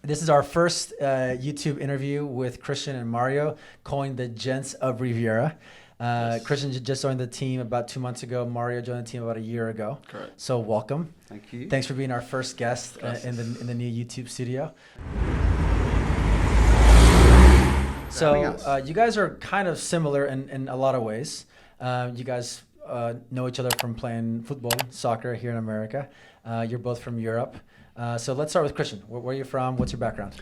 This is our first YouTube interview with Christian and Mario, calling the Gents of Riviera. Yes. Christian just joined the team about 2 months ago. Mario joined the team about a year ago. Correct. So welcome. Thank you. Thanks for being our first guest in the new YouTube studio. So you guys are kind of similar in a lot of ways. You guys know each other from playing football, soccer here in America. You're both from Europe. So let's start with Christian. Where are you from? What's your background?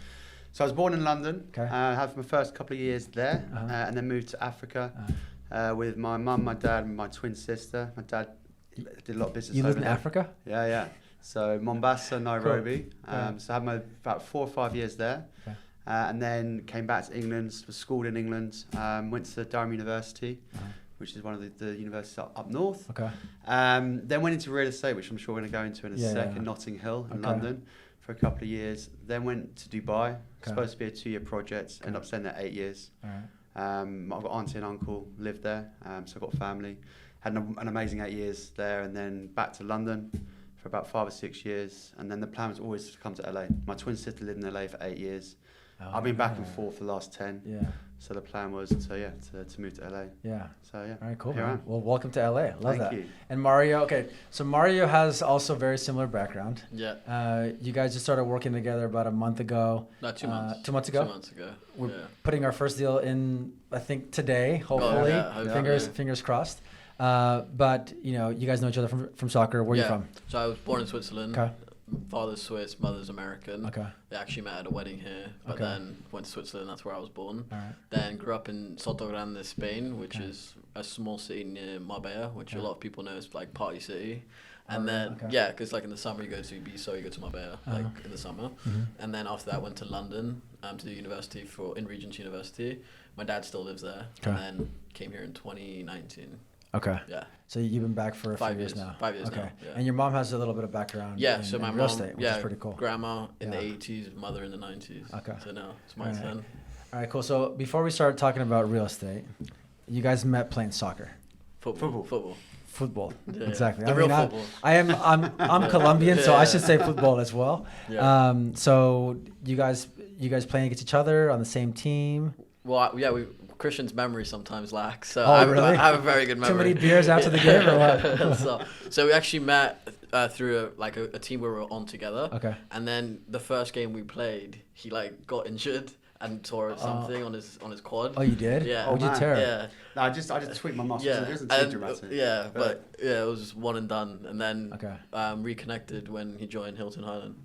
So I was born in London. Okay. I had my first couple of years there, and then moved to Africa with my mum, my dad, and my twin sister. My dad did a lot of business. You lived over in there. Africa? Yeah. So Mombasa, Nairobi. Cool. So I had about 4 or 5 years there, and then came back to England. Was schooled in England. Went to Durham University, which is one of the universities up north. Okay. Then went into real estate, which I'm sure we're going to go into in a second. Yeah. Notting Hill in Okay. London for a couple of years. Then went to Dubai. Okay. Supposed to be a 2-year project. Ended up staying there 8 years. All right. I've got auntie and uncle lived there, so I've got family. Had an amazing 8 years there, and then back to London for about 5 or 6 years. And then the plan was always to come to LA. My twin sister lived in LA for 8 years. I've been back and forth for the last 10. Yeah. So the plan was to move to LA. Yeah. So yeah. All right, cool. Here I Man. am. Well, welcome to LA. Love Thank that. you. And Mario, okay. So Mario has also very similar background. Yeah. You guys just started working together about a month ago. No, 2 months. 2 months ago? 2 months ago. We're Yeah. putting our first deal in, I think, today, hopefully. yeah, hopefully. Fingers crossed. But, you guys know each other from soccer. Where are you from? So I was born in Switzerland. Okay. Father's Swiss, mother's American. Okay. They actually met at a wedding here, but Okay. then went to Switzerland. That's where I was born. All right. Then grew up in Soto Grande, Spain, which Okay. is a small city near Marbella, which Okay. a lot of people know is like party city. And Oh, then okay. yeah, because like in the summer you go to Ibiza, you go to Marbella, like in the summer. Mhm. And then after that went to London to do university in Regent's University. My dad still lives there, Okay. and then came here in 2019. Okay. Yeah. So you've been back for a 5 few years years. now. 5 years okay. now, yeah. And your mom has a little bit of background Yeah, in, so my in real mom, estate, which yeah, is pretty cool. grandma in the Yeah. 80s, mother in the 90s. Okay. So now it's my All right. turn. All right, cool. So before we start talking about real estate, you guys met playing soccer. Football. Football. Yeah, Exactly. The real football. I'm Colombian, so I should say football as well. Yeah. So you guys playing against each other on the same team? Well, Christian's memory sometimes lacks, so Oh, I really? have a very good memory. Too many beers after the game or what? so we actually met through a team where we were on together. Okay. And then the first game we played, he like got injured and tore something on his quad. Oh, you did? Yeah. What'd you man. tear? Yeah. No, I just tweaked my muscles. Yeah. It isn't too And, dramatic. but it was just one and done, and then Okay. reconnected when he joined Hilton Hyland.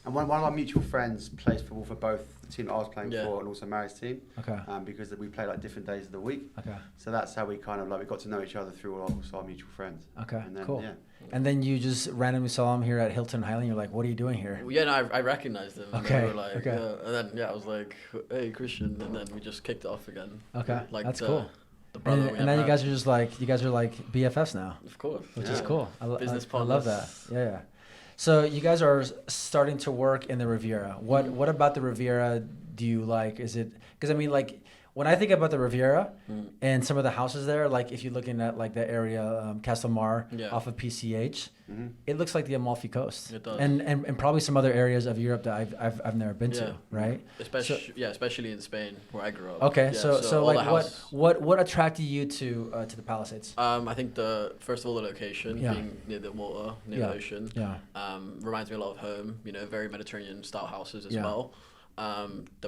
And one of our mutual friends plays football for both the team that I was playing Yeah. for and also Mary's team. Okay. Because we play like different days of the week. Okay. So that's how we kind of we got to know each other through also our mutual friends. Okay. And then, Cool. Yeah. And then you just randomly saw him here at Hilton Hyland. You're like, what are you doing here? Yeah, no, I recognized him. And Okay, they were like, okay. and then I was like, hey, Christian, and then we just kicked it off again. Okay. Like That's cool. The brother And we now have you had. guys are like BFFs now, Of course. which Yeah. is cool. Business I love that. partners. Yeah. So you guys are starting to work in the Riviera. What about the Riviera do you like? Is it because I mean like when I think about the Riviera and some of the houses there, like if you're looking at like the area Castelmar Yeah. off of PCH, Mm-hmm. it looks like the Amalfi Coast. It does. And probably some other areas of Europe that I've never been to, Yeah. right? Especially in Spain where I grew up. Okay, Yeah, so all like the house- what attracted you to the Palisades? I think first of all the location, Yeah. being near the water, near Yeah. the ocean, Yeah. reminds me a lot of home. Very Mediterranean style houses as Yeah. well.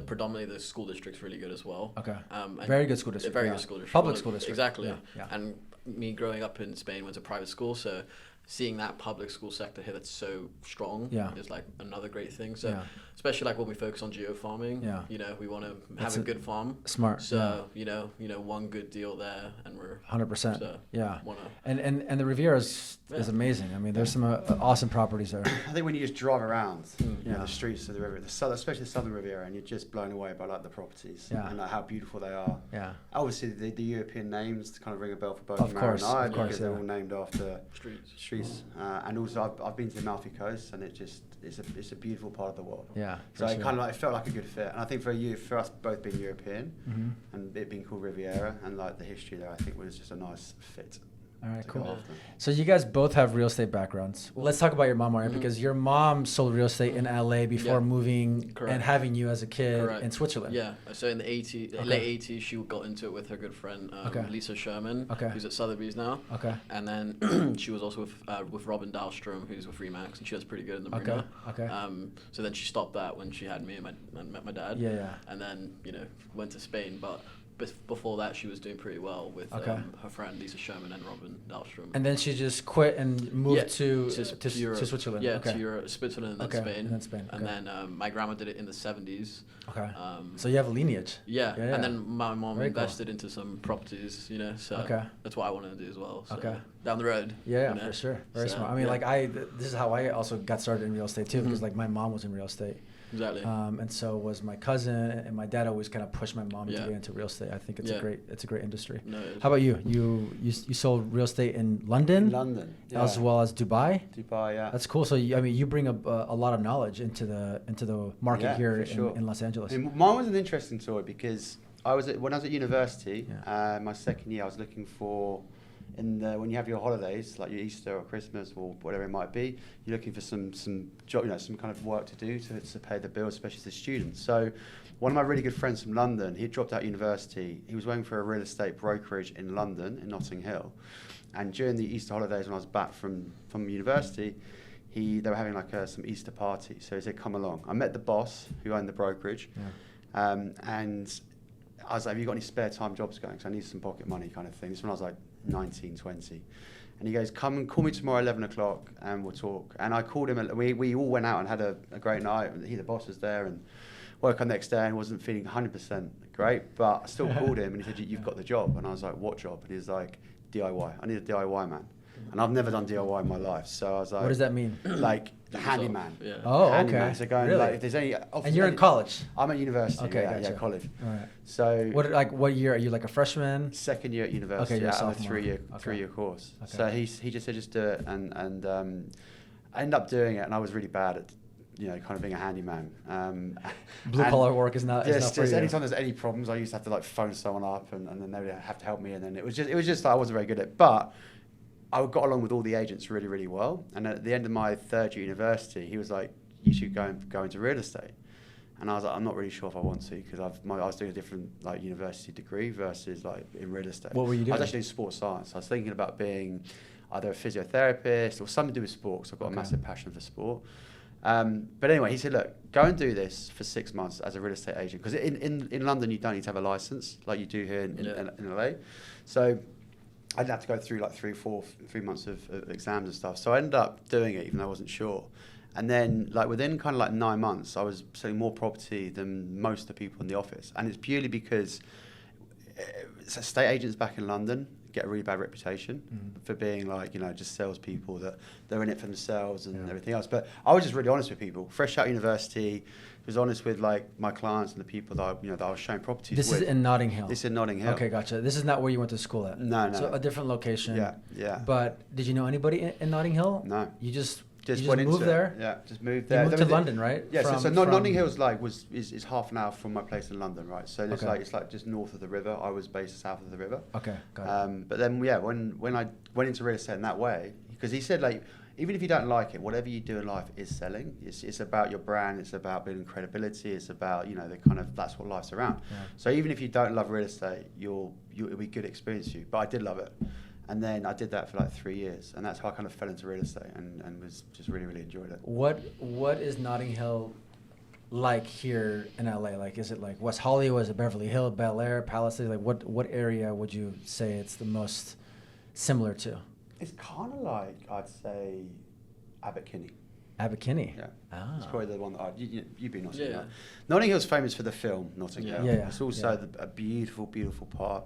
Predominantly the school district's really good as well. Okay. And Very good school district. Very yeah. good school district. Public Well, school district. Exactly. Yeah. Yeah. And me growing up in Spain went to private school, so seeing that public school sector here that's so strong Yeah. is like another great thing. So Yeah. especially like when we focus on geo farming, Yeah. we want to That's have a good farm. Smart. So one good deal there, and we're 100%. so Yeah. wanna. And the Riviera is amazing. I mean, there's some awesome properties there. I think when you just drive around, Yeah. the streets of the river, especially the southern Riviera, and you're just blown away by like the properties Yeah. and like, how beautiful they are. Yeah. Obviously, the European names kind of ring a bell for both Of Mary course, and I of course, because they're yeah. all named after Streets. and also I've been to the Amalfi Coast, and it's a beautiful part of the world. Yeah. So for it sure. kind of it felt like a good fit, and I think for us both being European Mhm. and it being called Riviera and like the history there, I think was just a nice fit. All right, to go cool. after. So you guys both have real estate backgrounds. Let's talk about your mom, Mario, because your mom sold real estate in LA before moving Correct. and having you as a kid Correct. in Switzerland. Yeah, so in the late 80s, she got into it with her good friend Lisa Sherman, who's at Sotheby's now. Okay. And then she was also with Robin Dahlstrom, who's with Remax, and she was pretty good in the Marina. Okay. So then she stopped that when she had me and met my dad. Yeah. And then, went to Spain, but before that, she was doing pretty well with her friend Lisa Sherman and Robin Dahlstrom. And then she just quit and moved to Switzerland. Yeah, to Europe, Switzerland, and then Spain. And then my grandma did it in the 70s. Okay. So you have a lineage. Yeah. And then my mom invested into some properties, so that's what I want to do as well. So down the road. Yeah, for sure. Very smart. I mean, this is how I also got started in real estate too, because my mom was in real estate. Exactly. And so was my cousin, and my dad always kind of pushed my mom to get into real estate. I think it's a great industry. No, how about you? You sold real estate in London? London, as well as Dubai. Dubai, yeah. That's cool. So you bring a lot of knowledge into the market here in Los Angeles. I mean, mine was an interesting story because when I was at university, my second year, I was looking for. When you have your holidays, like your Easter or Christmas or whatever it might be, you're looking for some job, some kind of work to do to pay the bills, especially as a student. So one of my really good friends from London, he dropped out of university. He was working for a real estate brokerage in London, in Notting Hill. And during the Easter holidays, when I was back from university, they were having some Easter party. So he said, come along. I met the boss who owned the brokerage. And I was like, have you got any spare time jobs going? Because I need some pocket money kind of thing. This is when I was like 19, 20. And he goes, come and call me tomorrow 11 o'clock and we'll talk. And I called him. We all went out and had a great night. The boss was there and woke up next day and wasn't feeling 100% great. But I still called him and he said, you've got the job. And I was like, what job? And he was like, DIY. I need a DIY man. And I've never done DIY in my life. So I was like... What does that mean? Like handyman. Yeah. Oh, handyman. okay. So going really? if there's any... And you're in college? I'm at university. Okay, yeah, gotcha. college. All right. So... What year? Are you like a freshman? Second year at university. Okay, you're a out of a sophomore. three-year course. Okay. So he just said, just do it. And I ended up doing it and I was really bad at kind of being a handyman. Blue collar work is not. Just for you. anytime there's any problems, I used to have to phone someone up, and then they would have to help me, and then it was just I wasn't very good at it. But I got along with all the agents really, really well. And at the end of my third year at university, he was like, "You should go into real estate." And I was like, "I'm not really sure if I want to because I was doing a different university degree versus in real estate." What were you doing? I was actually in sports science. I was thinking about being either a physiotherapist or something to do with sports. I've got a massive passion for sport. But anyway, he said, look, go and do this for 6 months as a real estate agent. Because in London, you don't need to have a license like you do here in LA. So I didn't have to go through 3 months of exams and stuff. So I ended up doing it even though I wasn't sure. And then within kind of 9 months, I was selling more property than most of the people in the office. And it's purely because estate agents back in London get a really bad reputation for being just salespeople that they're in it for themselves and everything else. But I was just really honest with people. Fresh out of university, was honest with my clients and the people that I was showing properties with. This is in Notting Hill. This is in Notting Hill. Okay, gotcha. This is not where you went to school at. No. So a different location. Yeah. But did you know anybody in Notting Hill? No. You just went into moved there? Yeah, just moved there. You moved to London, right? Yeah, so Notting Hill's is half an hour from my place in London, right? So it's just north of the river. I was based south of the river. Okay, got it. But then when I went into real estate in that way, because he said even if you don't like it, whatever you do in life is selling. It's about your brand. It's about building credibility. It's about that's what life's around. Yeah. So even if you don't love real estate, it'll be a good experience for you. But I did love it. And then I did that for 3 years, and that's how I kind of fell into real estate and was just really, really enjoyed it. What is Notting Hill like here in LA? Is it like West Hollywood? Is it Beverly Hills, Bel Air, Palisades? What area would you say it's the most similar to? It's kind of I'd say Abbot Kinney. Abbot Kinney? Yeah. Ah. It's probably the one that you'd be Notting Hill. Yeah. Notting Hill's famous for the film Notting Hill. Yeah. It's also a beautiful, beautiful part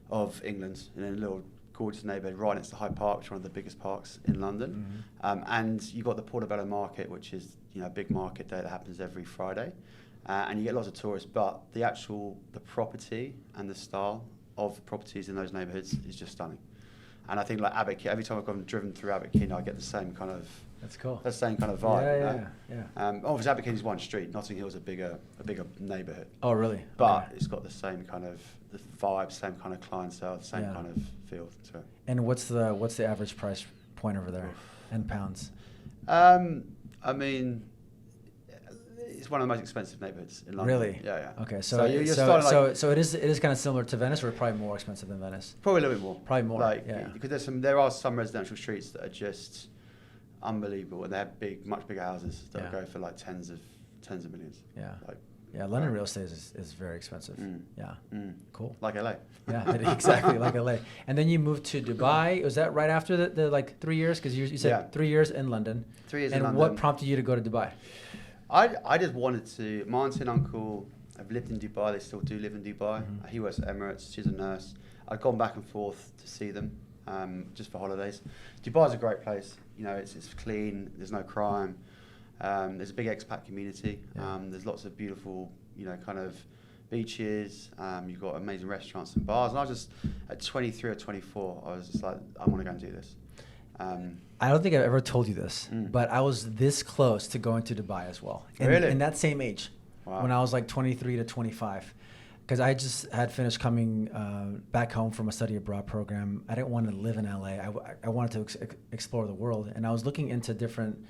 of England in a little gorgeous neighbourhood right next to Hyde Park, which is one of the biggest parks in London. And you've got the Portobello Market, which is a big market day that happens every Friday. And you get lots of tourists, but the property and the style of properties in those neighbourhoods is just stunning. And I think Abbot Kinney, every time I've driven through Abbot Kinney, I get the same kind of That's cool. That's the same kind of vibe. Yeah. Obviously, Aberdeen's one street. Notting Hill's a bigger neighbourhood. Oh, really? But Okay. it's got the same kind of the vibe, same kind of clientele, the same kind of feel to it. And what's the average price point over there in pounds? I mean, it's one of the most expensive neighbourhoods in London. Really? Yeah. Okay, so you're starting it is kind of similar to Venice, or probably more expensive than Venice. probably a little bit more. Probably more. Like, yeah. because there are some residential streets that are just unbelievable, and they have much bigger houses that go for like tens of millions. Yeah. Like, Yeah, London real estate is very expensive. Yeah. Cool. Like LA. Yeah, exactly, like LA. And then you moved to Dubai. Was that right after the like 3 years? Because you said 3 years in London. 3 years in London. And what prompted you to go to Dubai? I just wanted to. My auntie and uncle have lived in Dubai. They still do live in Dubai. He works at Emirates. She's a nurse. I'd gone back and forth to see them just for holidays. Dubai's a great place. You know, it's clean. There's no crime. There's a big expat community. There's lots of beautiful, kind of beaches. You've got amazing restaurants and bars. And I was just, at 23 or 24, I was just like, I want to go and do this. I don't think I've ever told you this, but I was this close to going to Dubai as well. Really? In that same age, when I was like 23 to 25. Because I just had finished coming back home from a study abroad program. I didn't want to live in LA. I wanted to explore the world. And I was looking into different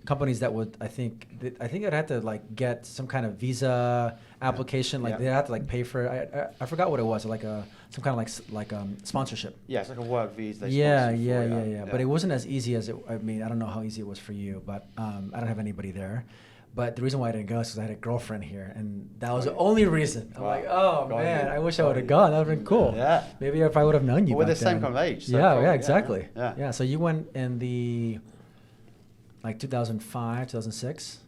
companies that would, I think I'd have to like get some kind of visa application. Like they'd have to like pay for it. I forgot what it was, like some kind of like sponsorship. Yeah, it's like a work visa. Yeah. But it wasn't as easy as I don't know how easy it was for you, but I don't have anybody there. But the reason why I didn't go is because I had a girlfriend here, and that was the only reason. I'm like, oh man, I wish I would have gone. That would have been cool. Yeah. Maybe if I would have known you. Well, we're back the same then. kind of age. So yeah, exactly. Yeah. So you went in the like 2005, 2006.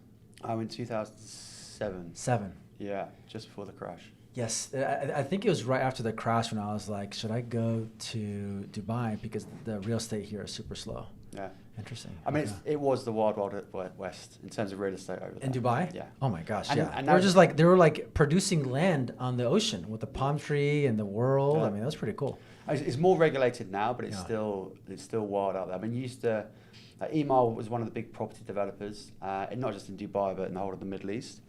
I went 2007. 7. Yeah, just before the crash. Yes, I think it was right after the crash when I was like, should I go to Dubai because the real estate here is super slow. Yeah. Interesting. I mean, it was the wild west in terms of real estate over there. In Dubai? Yeah. Oh my gosh, And they were like producing land on the ocean with the palm tree and the world. Yeah. I mean, that was pretty cool. It's more regulated now, but it's still wild out there. I mean, Email was one of the big property developers, and not just in Dubai, but in the whole of the Middle East.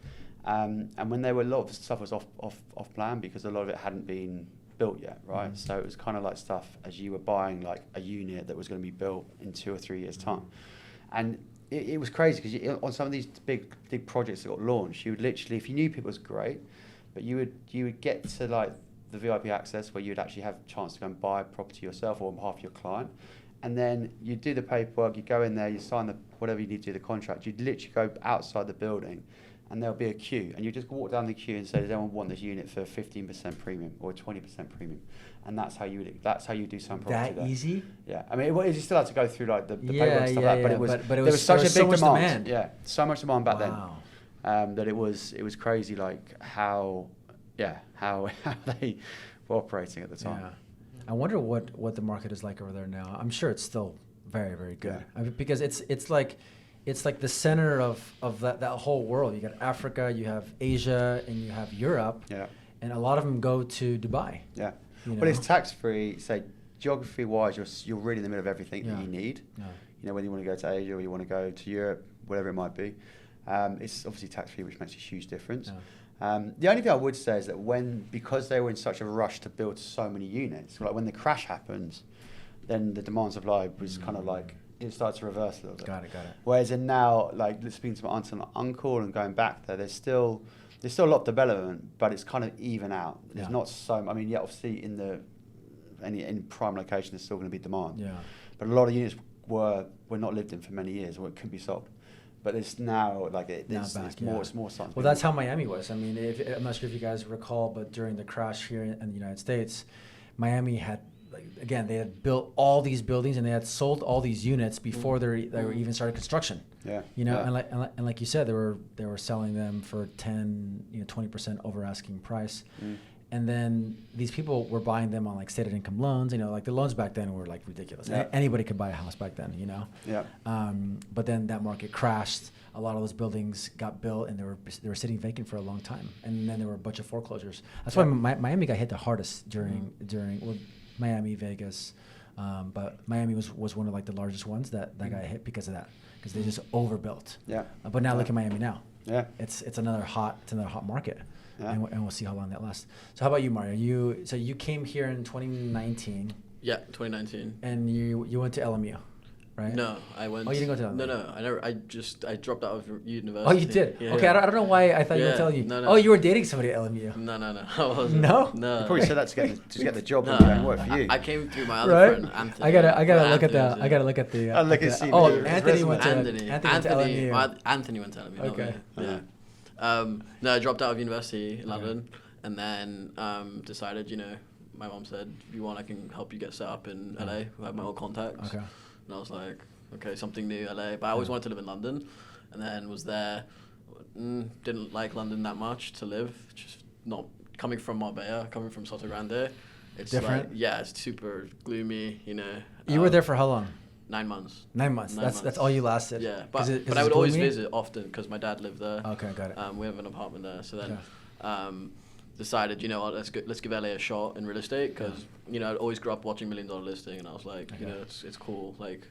And when a lot of stuff was off plan because a lot of it hadn't been built yet, right? So it was kind of like stuff as you were buying like a unit that was going to be built in 2 or 3 years' time. And it was crazy because on some of these big projects that got launched, you would literally, if you knew people, it was great, but you would get to like the VIP access where you'd actually have a chance to go and buy a property yourself or on behalf of your client. And then you do the paperwork, you go in there, you sign whatever you need to do, the contract. You'd literally go outside the building and there'll be a queue. And you just walk down the queue and say, does anyone want this unit for 15% premium or 20% premium? And that's how you do some property there. Easy? Yeah. I mean, you still had to go through like the paperwork and stuff like that, but there was such a big demand. Yeah, so much demand back then that it was crazy like how they were operating at the time. Yeah. I wonder what the market is like over there now. I'm sure it's still very, very good. Yeah. I mean, because it's like the center of that whole world. You got Africa, you have Asia, and you have Europe. Yeah. And a lot of them go to Dubai. Yeah. But it's tax free. Say geography-wise, you're really in the middle of everything that you need. Yeah. Whether you want to go to Asia or you want to go to Europe, whatever it might be, it's obviously tax-free, which makes a huge difference. Yeah. The only thing I would say is that because they were in such a rush to build so many units, like when the crash happened, then the demand supply was kind of like it started to reverse a little bit. Got it. Whereas now, like speaking to my aunt and uncle and going back there, there's still a lot of development, but it's kind of even out. There's not so. I mean, obviously in any prime location, there's still going to be demand. Yeah. But a lot of units were not lived in for many years, or it couldn't be sold. But it's now like it's more starting. Well, that's how Miami was. I mean, I'm not sure if you guys recall, but during the crash here in the United States, Miami had they had built all these buildings and they had sold all these units before they were even started construction. Yeah. And like you said, they were selling them for 20% over asking price. And then these people were buying them on like stated income loans. Like the loans back then were like ridiculous. Yeah. Anybody could buy a house back then. Yeah. But then that market crashed. A lot of those buildings got built and they were sitting vacant for a long time. And then there were a bunch of foreclosures. That's why Miami got hit the hardest during Miami, Vegas, But Miami was one of like the largest ones that got hit because of that, because they just overbuilt. Yeah. But now look at Miami now. Yeah. It's another hot market. Yeah. And we'll see how long that lasts. So how about you, Mario? So you came here in 2019. Yeah, 2019. And you went to LMU, right? No, I went. Oh, you didn't go to LMU? No, I never. I dropped out of university. Oh, you did? Yeah, okay, yeah. I don't know why I thought you were telling you. No. Oh, you were dating somebody at LMU. No, I wasn't. No? No. You probably said that to get the job No, and work for you. I came through my other Right? friend, Anthony. I gotta look at Anthony that. I gotta look at the. I'll look at CV. Oh, His Anthony resume. went to LMU. Anthony went to LMU. not Okay. me. Yeah. No, I dropped out of university in London, and then decided, my mom said, if you want, I can help you get set up in LA. I have my own contacts. Okay. And I was like, okay, something new, LA. But I always wanted to live in London, and then was there. Didn't like London that much to live. Just not coming from Marbella, coming from Soto Grande. It's different. It's super gloomy. You were there for how long? 9 months. 9 months. That's all you lasted. Yeah, but I would always visit often because my dad lived there. Okay, got it. We have an apartment there, so then decided, what, let's give LA a shot in real estate because I'd always grew up watching $1 Million Listing, and I was like, it's cool, like.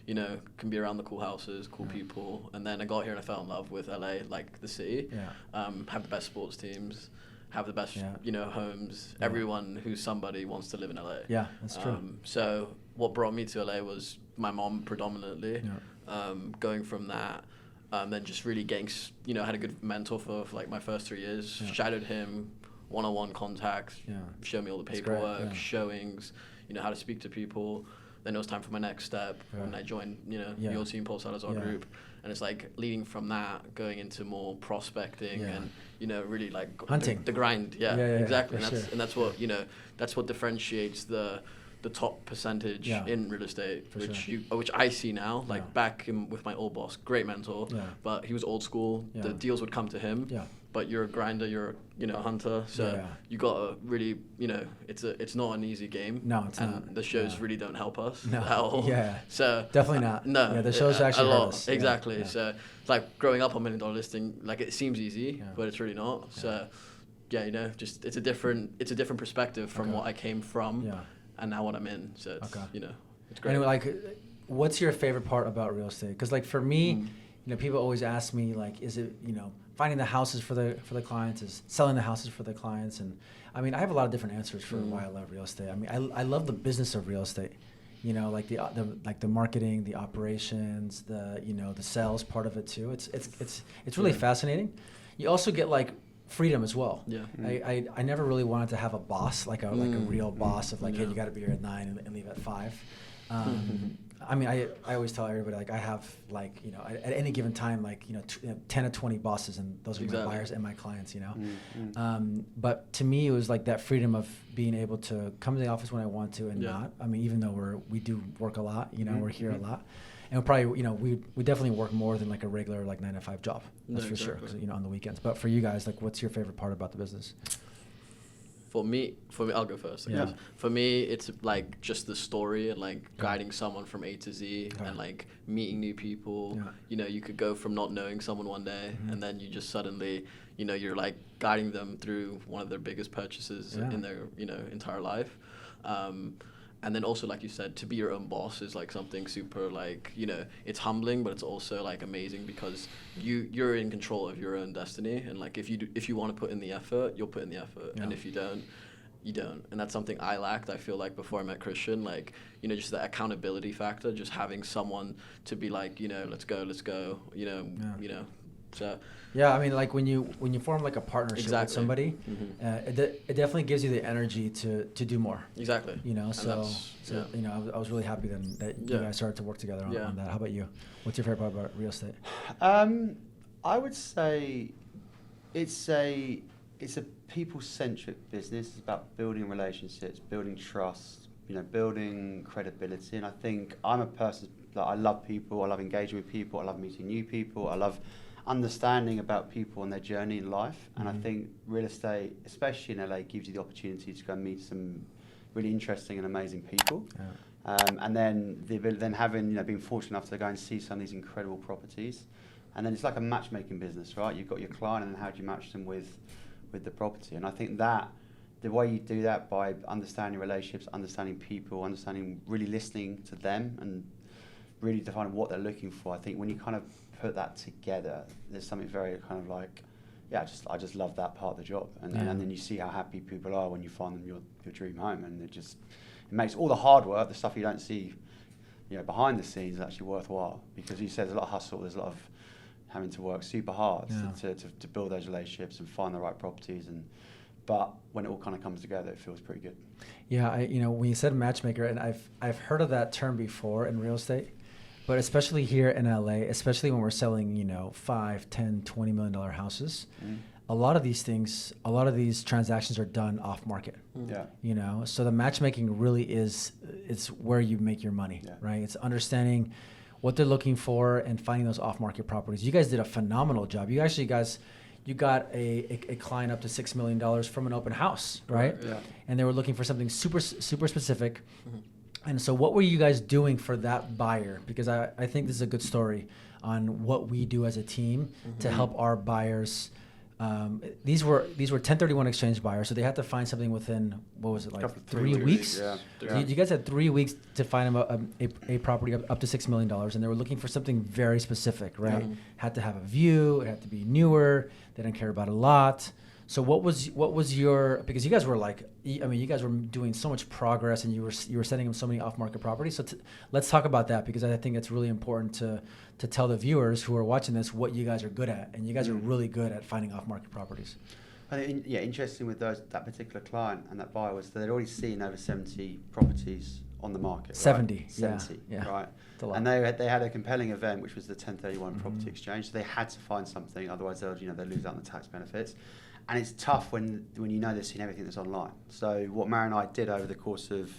Can be around the cool houses, cool people, and then I got here and I fell in love with LA, like the city. Have the best sports teams, have the best homes. Everyone who's somebody wants to live in LA. Yeah, that's true. So what brought me to LA was my mom predominantly. Going from that, then just really getting I had a good mentor for like my first 3 years. Shadowed him, one-on-one contacts. Showed me all the paperwork, showings. How to speak to people. Then it was time for my next step, and I joined, your team, Paul Salazar group, and it's like leading from that, going into more prospecting and really like hunting, the grind. Exactly, and that's what that's what differentiates the top percentage in real estate, which I see now. Like back with my old boss, great mentor, but he was old school. The deals would come to him. But you're a grinder, you're a hunter, so you gotta really, it's not an easy game. No, it's not. And the shows really don't help us at all. So definitely not. No, the shows actually a lot. hurt us. Exactly. So it's like growing up on $1 Million Listing, like it seems easy, but it's really not. So just it's a different perspective from what I came from, and now what I'm in. So it's it's great. Anyway, like, what's your favorite part about real estate? Because like for me, people always ask me like, is it finding the houses for the clients, is selling the houses for the clients, and I mean I have a lot of different answers for why I love real estate. I mean I love the business of real estate, like the marketing, the operations, the sales part of it too. It's really fascinating. You also get like freedom as well. I never really wanted to have a boss, like a real boss of like, hey, you got to be here at 9 and leave at 5. I mean, I always tell everybody, like, I have, like, at any given time, like, 10 to 20 bosses, and those are my buyers and my clients, But to me, it was like that freedom of being able to come to the office when I want to and not. I mean, even though we do work a lot, we're here a lot. And we'll probably, we definitely work more than like a regular, like 9 to 5 job. That's for sure, 'cause, on the weekends. But for you guys, like, what's your favorite part about the business? For me, I'll go first. For me, it's like just the story and like guiding someone from A to Z and like meeting new people. You could go from not knowing someone one day and then you just suddenly, you're like guiding them through one of their biggest purchases in their, entire life. And then also, like you said, to be your own boss is like something super like, it's humbling, but it's also like amazing because you're in control of your own destiny. And like if you want to put in the effort, you'll put in the effort. And if you don't, you don't. And that's something I lacked, I feel like, before I met Christian. Like, just that accountability factor, just having someone to be like, let's go, So I mean, like when you form like a partnership with somebody, it definitely gives you the energy to do more. Exactly. I was really happy then that you guys started to work together on that. How about you? What's your favorite part about real estate? I would say it's a people-centric business. It's about building relationships, building trust, building credibility. And I think I'm a person that I love people. I love engaging with people. I love meeting new people. I love understanding about people and their journey in life. And I think real estate, especially in LA, gives you the opportunity to go and meet some really interesting and amazing people. And then having, being fortunate enough to go and see some of these incredible properties. And then it's like a matchmaking business, right? You've got your client, and then how do you match them with the property? And I think that the way you do that by understanding relationships, understanding people, really listening to them and really defining what they're looking for. I think when you kind of put that together, there's something very kind of like, I just love that part of the job. And then you see how happy people are when you find them your dream home. And it makes all the hard work, the stuff you don't see, behind the scenes, actually worthwhile. Because you said there's a lot of hustle, there's a lot of having to work super hard to build those relationships and find the right properties. But when it all kind of comes together, it feels pretty good. Yeah, when you said matchmaker, and I've heard of that term before in real estate, but especially here in LA, especially when we're selling, $5, $10, $20 million houses, a lot of these transactions are done off market. Yeah. So the matchmaking really it's where you make your money, right? It's understanding what they're looking for and finding those off market properties. You guys did a phenomenal job. You got a client up to $6 million from an open house, right? Yeah. And they were looking for something super, super specific. And so what were you guys doing for that buyer? Because I think this is a good story on what we do as a team to help our buyers. These were 1031 exchange buyers, so they had to find something within, what was it, like 3 weeks? Yeah. You guys had 3 weeks to find them a property up to $6 million, and they were looking for something very specific, right? Had to have a view, it had to be newer, they didn't care about a lot. So what was your, because you guys were you guys were doing so much progress, and you were sending them so many off-market properties. So let's talk about that, because I think it's really important to tell the viewers who are watching this what you guys are good at, and you guys are really good at finding off-market properties. I think, interesting with that particular client and that buyer was that they'd already seen over 70 properties on the market. 70, right? 70, yeah. Right. And they had a compelling event, which was the 1031 property exchange. So they had to find something, otherwise they'd lose out on the tax benefits. And it's tough when they've seen everything that's online. So what Mara and I did over the course of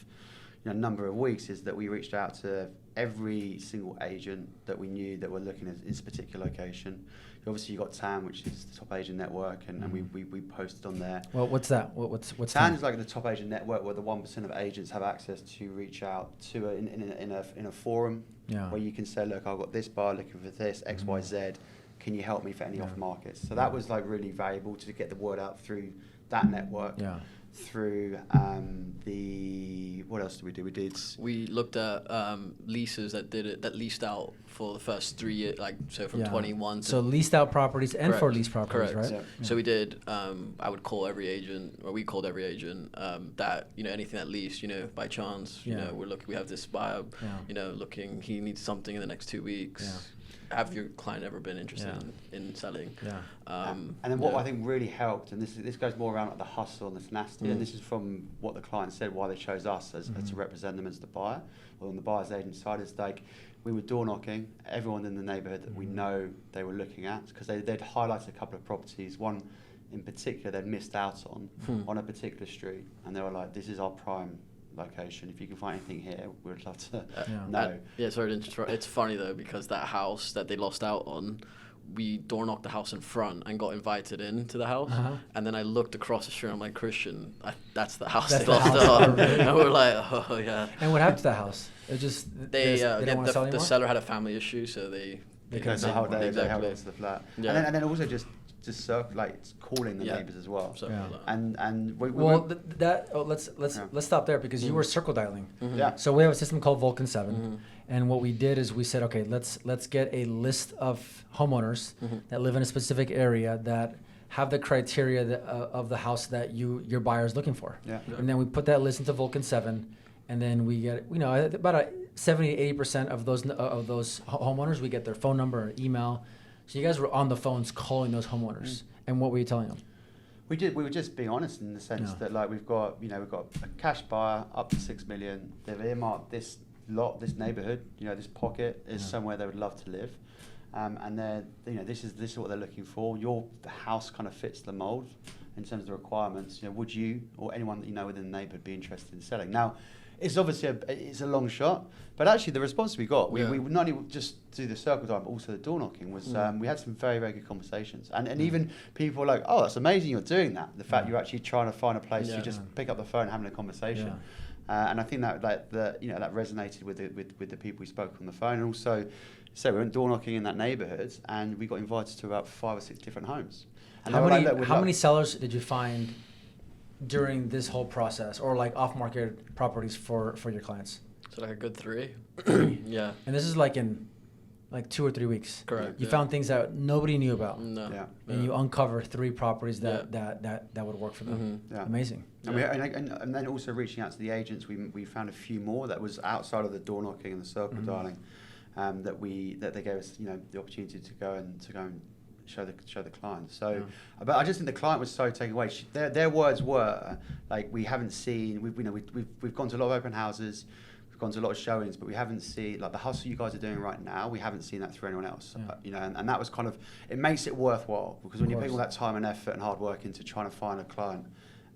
a number of weeks is that we reached out to every single agent that we knew that were looking at this particular location. Obviously, you got TAN, which is the top agent network, and we posted on there. Well, what's that? What's TAN is like the top agent network where the 1% of agents have access to reach out to in a forum where you can say, look, I've got this buyer looking for this X, Y, Z. Can you help me for any off markets? So that was really valuable to get the word out through that network. Yeah. Through what else did we do? We looked at leases that leased out for the first 3 years, from 21 to... So leased out properties and for leased properties, correct. Right? Yeah. So we did, I would call every agent, or we called every agent that, anything that leased, by chance, we have this buyer, looking, he needs something in the next 2 weeks. Yeah. Have your client ever been interested in selling? Yeah. And then what I think really helped, and this goes more around the hustle and the tenacity, and this is from what the client said, why they chose us as to represent them as the buyer, or on the buyer's agent side, is we were door knocking everyone in the neighbourhood that we know they were looking at, because they'd highlighted a couple of properties, one in particular they'd missed out on a particular street, and they were like, this is our prime location. If you can find anything here, we'd love to know. Sorry to interrupt. It's funny though, because that house that they lost out on, we door knocked the house in front and got invited into the house. And then I looked across the street and I'm like, Christian, that's the house they lost out on. And we're like, oh yeah. And what happened to the house? It just they didn't want to sell anymore? The seller had a family issue, so they held on to the flat. Yeah. And then also just calling the neighbours as well. Let's stop there, because you were circle dialing. Yeah. So we have a system called Vulcan 7, and what we did is we said, okay, let's get a list of homeowners that live in a specific area that have the criteria of the house that your buyer is looking for. Yeah. And then we put that list into Vulcan 7, and then we get about 70-80% of those homeowners, we get their phone number or email. So you guys were on the phones calling those homeowners, and what were you telling them? We were just being honest in the sense that we've got a cash buyer up to 6 million. They've earmarked this lot, this neighbourhood, this pocket is somewhere they would love to live, and this is what they're looking for. The house kind of fits the mould in terms of the requirements. Would you or anyone that you know within the neighbourhood be interested in selling? Now, it's obviously it's a long shot, but actually the response we got, we not only just do the circle time, but also the door knocking was, we had some very, very good conversations. And even people were like, oh, that's amazing you're doing that. The fact you're actually trying to find a place to just pick up the phone and having a conversation. Yeah. And I think that resonated with the people we spoke on the phone. And also, we went door knocking in that neighbourhood, and we got invited to about 5 or 6 different homes. And how many sellers did you find during this whole process, or like off-market properties for your clients? So like a good 3. Yeah. And this is like in like 2 or 3 weeks. Correct. You found things that nobody knew about. No. Yeah. And you uncover 3 properties that would work for them. Yeah. Amazing. And then also reaching out to the agents, we found a few more that was outside of the door knocking and the circle dialing, that they gave us, you know, the opportunity to go and show the client. So, but I just think the client was so taken away. Their words were like, we haven't seen. We've gone to a lot of open houses. Gone to a lot of showings, but we haven't seen, like, the hustle you guys are doing right now, we haven't seen that through anyone else. You know, and that was kind of, it makes it worthwhile, because when you put all that time and effort and hard work into trying to find a client,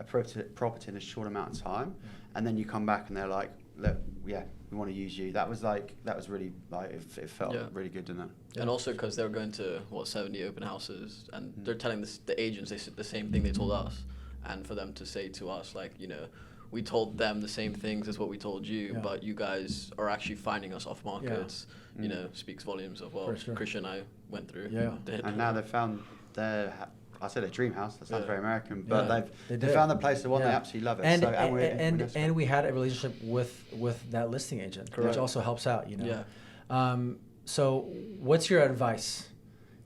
a property in a short amount of time, and then you come back and they're like, look, yeah, we want to use you. That was really, like, it felt really good, didn't it? And also because they were going to 70 open houses, and they're telling the agents the same thing they told us, and for them to say to us, like, you know, we told them the same things as what we told you, but you guys are actually finding us off markets. You know, speaks volumes of what Christian and I went through. And now they've found I said a dream house. That sounds very American, but they found the place they want. They absolutely love it. And we had a relationship with that listing agent, which also helps out. You know. Yeah. So, what's your advice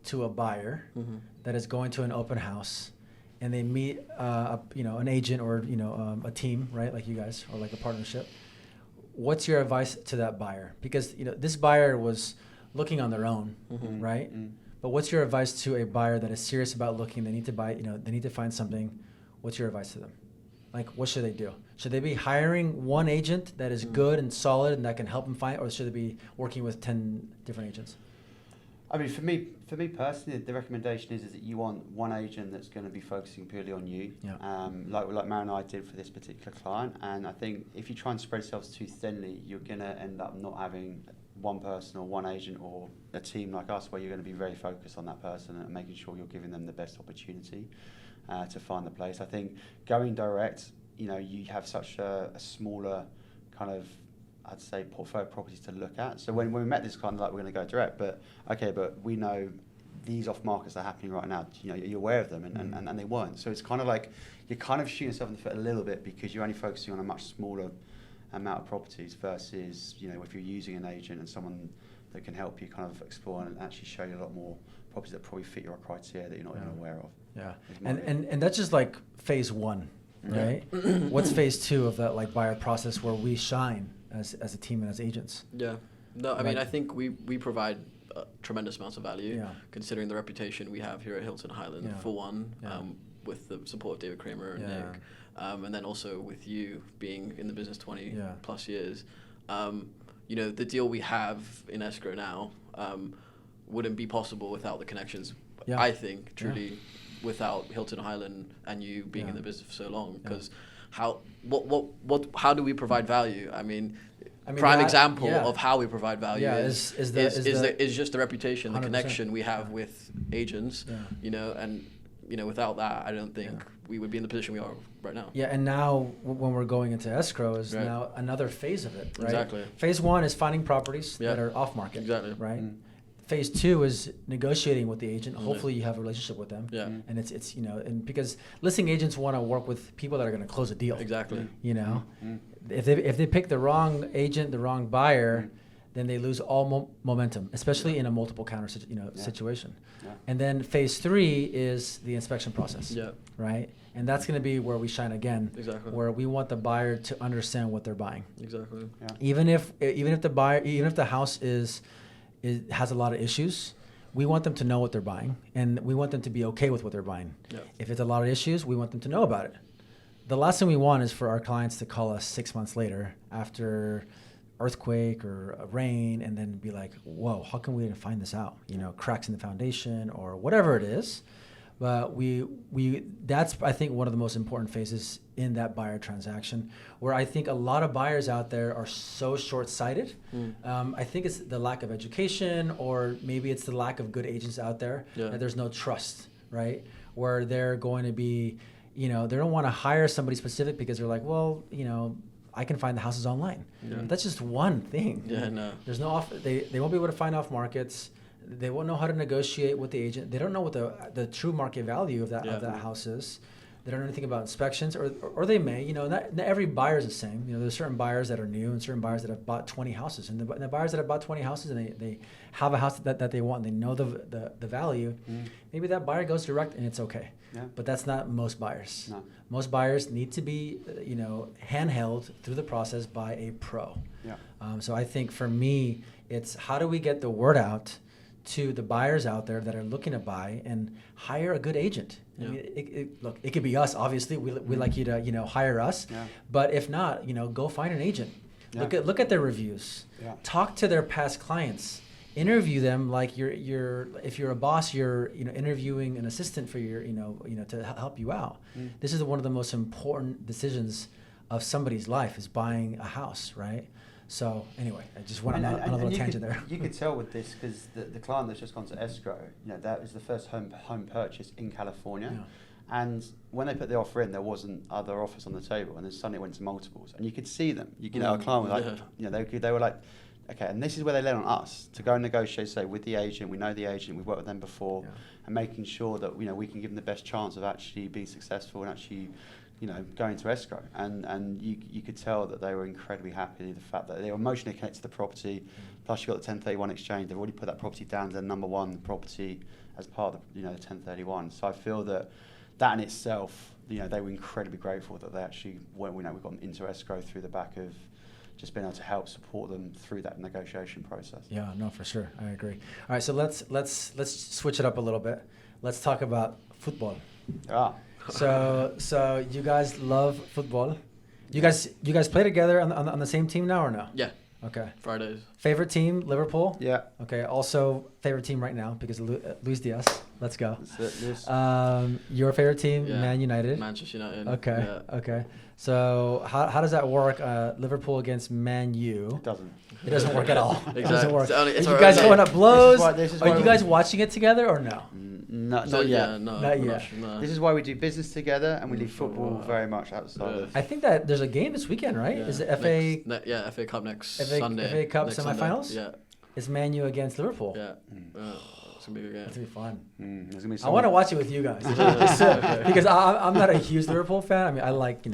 to a buyer that is going to an open house, and they meet an agent or a team, right, like you guys, or like a partnership? What's your advice to that buyer? Because this buyer was looking on their own, right? But what's your advice to a buyer that is serious about looking? They need to buy, they need to find something. What's your advice to them? Like, what should they do? Should they be hiring one agent that is good and solid and that can help them find, or should they be working with 10 different agents? I mean, for me personally, the recommendation is that you want one agent that's going to be focusing purely on you, like Marina and I did for this particular client. And I think if you try and spread yourselves too thinly, you're going to end up not having one person or one agent or a team like us, where you're going to be very focused on that person and making sure you're giving them the best opportunity to find the place. I think going direct, you have such a smaller kind of, I'd say, portfolio of properties to look at. So when we met this client, like, we're going to go direct, but we know these off markets are happening right now. You're aware of them, and they weren't. So it's kind of like you're kind of shooting yourself in the foot a little bit, because you're only focusing on a much smaller amount of properties versus, if you're using an agent and someone that can help you kind of explore and actually show you a lot more properties that probably fit your criteria that you're not even aware of. Yeah, and that's just like phase 1, right? What's phase 2 of that, like, buyer process where we shine as a team and as agents? Yeah. No, I mean, I think we provide tremendous amounts of value, considering the reputation we have here at Hilton Hyland, for one, with the support of David Kramer and Nick, and then also with you being in the business 20 plus years. The deal we have in escrow now wouldn't be possible without the connections, I think, truly, without Hilton Hyland and you being in the business for so long. Because how do we provide value? I mean, prime example of how we provide value is just the reputation, 100%. The connection we have with agents, and without that, I don't think we would be in the position we are right now. Yeah, and now when we're going into escrow is now another phase of it, right? Exactly. Phase 1 is finding properties that are off market. Exactly. Right. Phase 2 is negotiating with the agent. Hopefully you have a relationship with them. Yeah. And it's and because listing agents want to work with people that are going to close a deal. Exactly. If they pick the wrong agent, the wrong buyer, then they lose all momentum, especially in a multiple counter situation. Yeah. And then phase 3 is the inspection process. Yeah. Right? And that's going to be where we shine again. Exactly. Where we want the buyer to understand what they're buying. Exactly. Yeah. Even if the house has a lot of issues, we want them to know what they're buying, and we want them to be okay with what they're buying. Yep. If it's a lot of issues, we want them to know about it. The last thing we want is for our clients to call us 6 months later after earthquake or a rain and then be like, whoa, how can we find this out? Cracks in the foundation or whatever it is. But that's, I think, one of the most important phases in that buyer transaction, where I think a lot of buyers out there are so short-sighted. I think it's the lack of education, or maybe it's the lack of good agents out there, that there's no trust, right? Where they're going to be, they don't want to hire somebody specific because they're like, well, I can find the houses online. Yeah. That's just one thing. Yeah, no. There's no they won't be able to find off markets. They won't know how to negotiate with the agent. They don't know what the true market value of that house is. they don't know anything about inspections, or they may, not every buyer is the same. There's certain buyers that are new and certain buyers that have bought 20 houses. And the buyers that have bought 20 houses and they have a house that they want and they know the value, maybe that buyer goes direct and it's okay. Yeah. But that's not most buyers. No. Most buyers need to be, handheld through the process by a pro. Yeah. So I think for me, it's how do we get the word out to the buyers out there that are looking to buy and hire a good agent. Yeah. I mean, look, it could be us, obviously. We like you to, hire us. Yeah. But if not, go find an agent. Yeah. Look at their reviews. Yeah. Talk to their past clients. Interview them like if you're a boss, you're interviewing an assistant for your to help you out. This is one of the most important decisions of somebody's life is buying a house, right? So anyway, I just went on a little tangent there. You could tell with this because the client that's just gone to escrow, that was the first home purchase in California. Yeah. And when they put the offer in, there wasn't other offers on the table, and then suddenly it went to multiples. And you could see them. Our client was like, they were like, okay, and this is where they led on us to go and negotiate, say, with the agent. We know the agent, we've worked with them before, and making sure that we can give them the best chance of actually being successful and actually, going to escrow. And you could tell that they were incredibly happy. The fact that they were emotionally connected to the property, plus you got the 1031 exchange. They've already put that property down to the number one property as part of the 1031. So I feel that in itself, they were incredibly grateful that they actually went. We got them into escrow through the back of just being able to help support them through that negotiation process. Yeah, no, for sure. I agree. All right, so let's switch it up a little bit. Let's talk about football. Ah. So you guys love football. You guys play together on the same team now or no? Yeah. Okay. Fridays. Favorite team, Liverpool? Yeah. Okay. Also, favorite team right now because of Luis Diaz. Let's go. That's it, your favorite team, Yeah. Man United. Manchester United. Okay. Yeah. Okay. So how does that work? Liverpool against Man U. It doesn't. It doesn't work at all. Exactly. It doesn't work. It's Are you guys going up blows? This is Are why you guys watching it together or no? Not So, yet. yeah, no, Not we're yet. no. This is why we do business together and we leave football very much outside of. I think that there's a game this weekend, right? Yeah. Is it FA? FA Cup next FA Sunday. FA Cup next semifinals? Sunday. It's Man U against Liverpool. Yeah. Yeah. It's gonna be a good It's game. gonna be fun. There's gonna be I want to watch it with you guys because I'm not a huge Liverpool fan. I mean, I like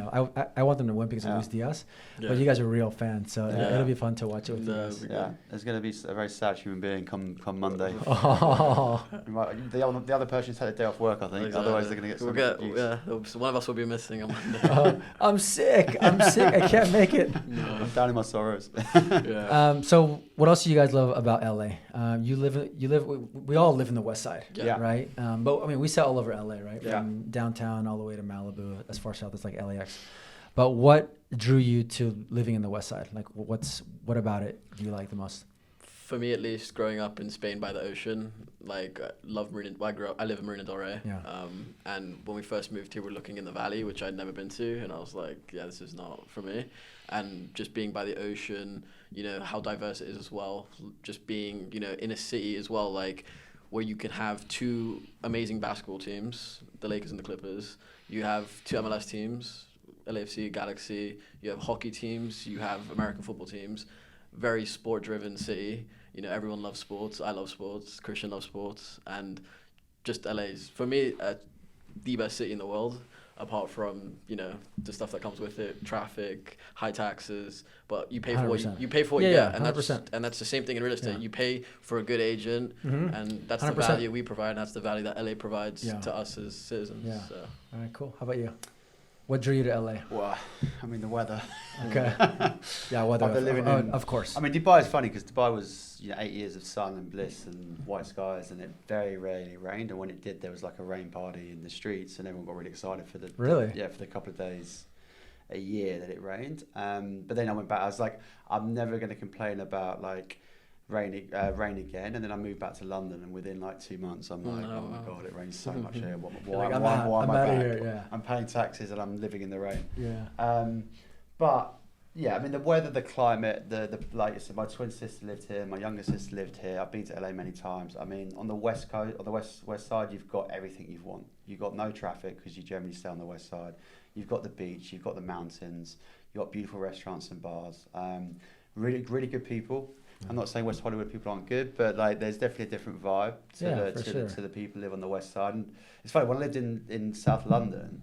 I want them to win because of Luis Diaz, but you guys are real fans, so it'll be fun to watch it with you guys. Yeah, there's going to be a very sad human being come Monday. Oh. The other person's had a day off work, I think. Exactly. Otherwise, they're going to get some abuse. One of us will be missing on Monday. I'm sick. I can't make it. I'm down in my sorrows. Yeah. So what else do you guys love about LA? We all live in the West Side, Yeah. right? But I mean, we sell all over LA, right? Yeah. From downtown all the way to Malibu, as far south as like LAX. But what drew you to living in the West Side? Like, what about it do you like the most? For me, at least, growing up in Spain by the ocean, like love Marina. I live in Marina Del Rey. Yeah. And when we first moved here, we were looking in the valley, which I'd never been to, and I was like, yeah, this is not for me. And just being by the ocean, how diverse it is as well. Just being, in a city as well, like where you can have two amazing basketball teams, the Lakers and the Clippers. You have two MLS teams, LAFC, Galaxy. You have hockey teams. You have American football teams. Very sport-driven city. Everyone loves sports. I love sports. Christian loves sports. And just LA's, for me, the best city in the world, apart from, the stuff that comes with it, traffic, high taxes. But you pay for what you pay for what you get. And 100%. That's the same thing in real estate. Yeah. You pay for a good agent, and that's 100%. The value we provide, and that's the value that LA provides to us as citizens. Yeah. So. All right, cool. How about you? What drew you to LA? Well, I mean, the weather. Okay. Yeah, weather. Of course. I mean, Dubai is funny because Dubai was 8 years of sun and bliss and white skies, and it very rarely rained. And when it did, there was like a rain party in the streets, and everyone got really excited for the for the couple of days a year that it rained. But then I went back. I was like, I'm never going to complain about like rain again. And then I moved back to London, and within like 2 months, I'm like, oh my god, it rains so much here. Why am I back? Here, yeah. I'm paying taxes and I'm living in the rain. Yeah. But yeah, I mean the weather, the climate, the like you said, my twin sister lived here, my younger sister lived here. I've been to LA many times. I mean, on the west coast, on the west side, you've got everything you want. You've got no traffic because you generally stay on the west side. You've got the beach, you've got the mountains, you've got beautiful restaurants and bars. Really good people. I'm not saying West Hollywood people aren't good, but like there's definitely a different vibe to the people who live on the west side. And it's funny, when I lived in South London,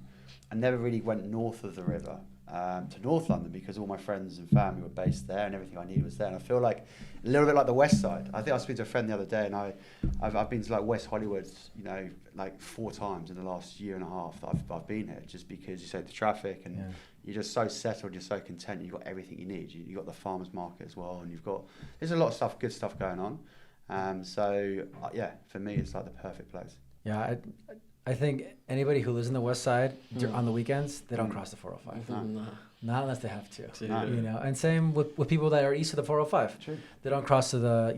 I never really went north of the river to North London because all my friends and family were based there and everything I needed was there. And I feel like a little bit like the West Side. I think I was speaking to a friend the other day, and I've been to like West Hollywood, you know, like 4 times in the last year and a half that I've been here, just because you say the traffic and you're just so settled, you're so content, you've got everything you need. You've got the farmers market as well, and there's a lot of stuff, good stuff going on. So for me, it's like the perfect place. Yeah, I think anybody who lives in the West Side on the weekends, they don't cross the 405. No. Not unless they have to. No. You know, and same with people that are east of the 405. True. They don't cross to the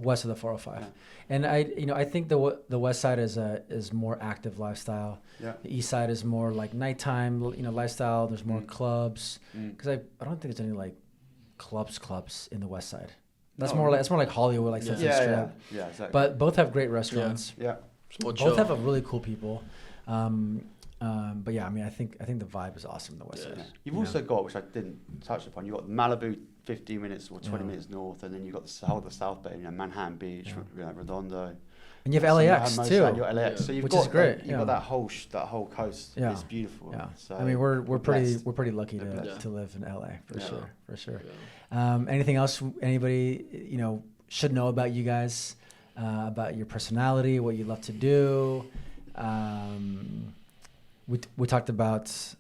west of the 405. Yeah. And I think the West Side is more active lifestyle. Yeah. The East Side is more like nighttime lifestyle. There's more clubs because I don't think there's any like clubs in the West Side. That's more like Hollywood, like Sunset Strip. Yeah, exactly. But both have great restaurants. Yeah. Both have a really cool people. But yeah, I mean, I think the vibe is awesome in the West Side. Yeah. You've also got, which I didn't touch upon, you've got Malibu 15 minutes or 20 minutes north, and then you've got the whole of the South Bay, Manhattan Beach, Redondo. And you have LAX too. You've got LAX. So you've which got, is great. You've got that whole coast. Yeah. It's beautiful. Yeah. So I mean, we're pretty lucky blessed. to live in LA for sure. Yeah. Anything else anybody should know about you guys, about your personality, what you love to do? We talked about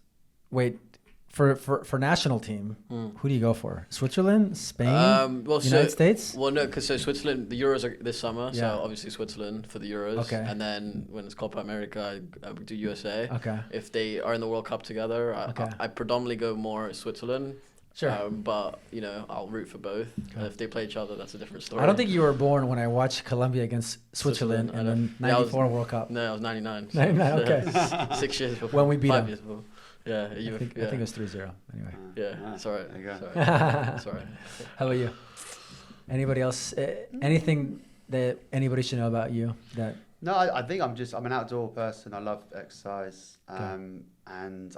for national team. Who do you go for? Switzerland, Spain, United States? Well, no, because Switzerland, the Euros are this summer, Yeah. so obviously Switzerland for the Euros. Okay. And then when it's Copa America, I would do USA. Okay. If they are in the World Cup together, I predominantly go more Switzerland. Sure. But I'll root for both. Okay. If they play each other, that's a different story. I don't think you were born when I watched Colombia against Switzerland in the '94 World Cup. No, I was 99. 99, okay. 6 years before. When we beat 5 them. years before. Yeah, I think it was 3-0 anyway. Yeah, it's all right. There you go. It's all right. How about you? Anybody else? Anything that anybody should know about you? No, I think I'm an outdoor person. I love exercise. Okay. And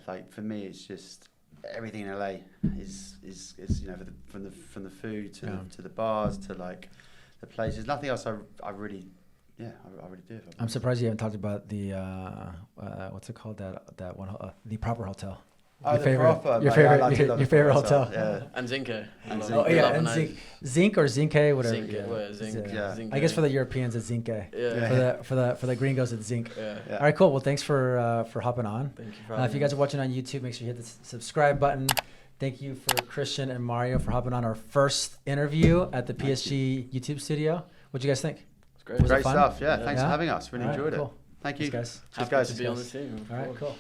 like for me, it's just everything in LA is from the food to the bars to like the places. Nothing else I really do. I'm surprised you haven't talked about the what's it called, that one, the Proper Hotel. Your favorite hotel. Yeah. And Zinke. Oh yeah, and Zinc or Zinke, whatever. Zinc. Yeah. I guess for the Europeans it's Zinke. Yeah. For the gringos it's Zinc. Yeah. All right, cool. Well, thanks for hopping on. Thank you for If you guys are watching on YouTube, make sure you hit the subscribe button. Thank you for Christian and Mario for hopping on our first interview at the PSG YouTube studio. What'd you guys think? It's great. Great fun? stuff. Yeah. Thanks for having us. Really All right, enjoyed cool. it. Thank you. Thanks, guys. Happy to be on the team. All right, cool.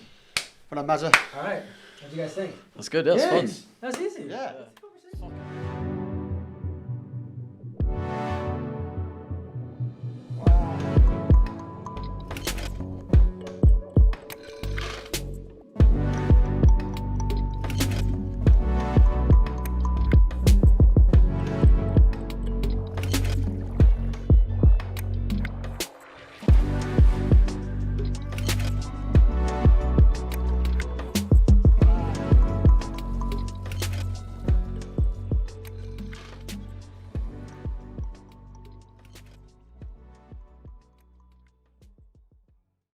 Well done, Mazza. All right. What'd you guys think? That's good. That's fun. That's easy. Yeah.